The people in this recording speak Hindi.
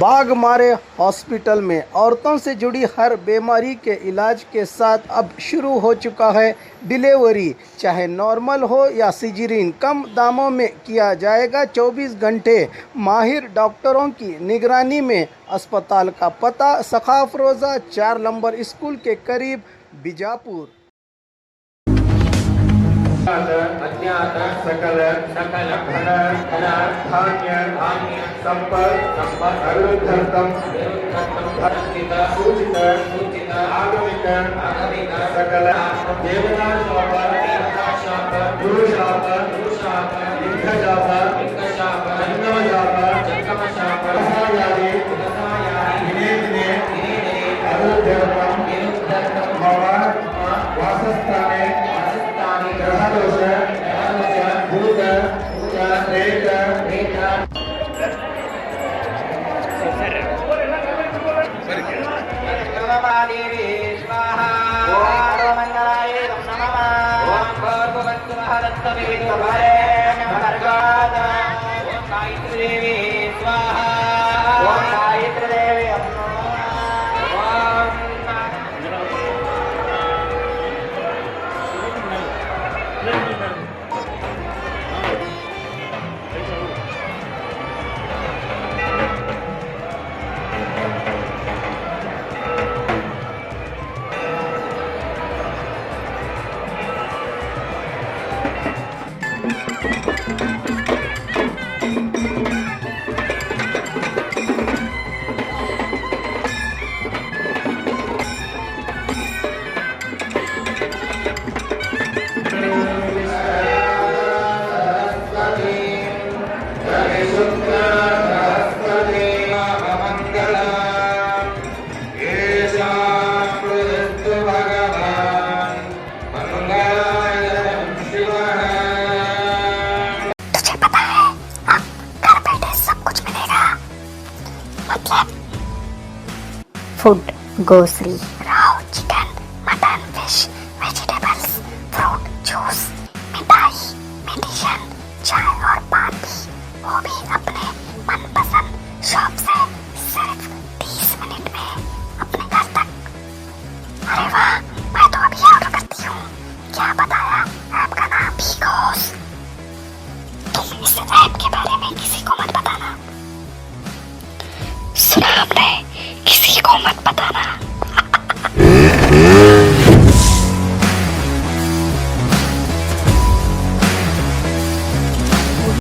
बाघमारे हॉस्पिटल में औरतों से जुड़ी हर बीमारी के इलाज के साथ अब शुरू हो चुका है डिलीवरी। चाहे नॉर्मल हो या सिजरीन, कम दामों में किया जाएगा। 24 घंटे माहिर डॉक्टरों की निगरानी में। अस्पताल का पता सखाफ रोज़ा 4 नंबर स्कूल के करीब, बीजापुर। अज्ञात सकल धन धान्य संपद अविरुद्धर्थम सूचित आगमिक सकल देवता शाप गुरुशाप इंद्रशाप जन्मशाप रसायादि दिने दिने अविरुद्धर्थम मम वासस्थाने ग्रहदोष भूत प्रेत देवी स्वाहा ओम मंगलाय नमः ओम भगवतु महारत्तवे भर्गादा ओम गायत्री देवी स्वाहा ओम गायत्री देवी फूड, ग्रोसरी, राव, chicken, mutton, fish, vegetables, fruit, juice, मिठाई, मेडिसिन, चाय और पान भी, वो भी अपने मनपसंद शॉप से सिर्फ 30 मिनट में अपने घर तक। अरे वाह, मैं तो अभी ऑर्डर करती हूँ। क्या बताया? ऐप का नाम भी घोष।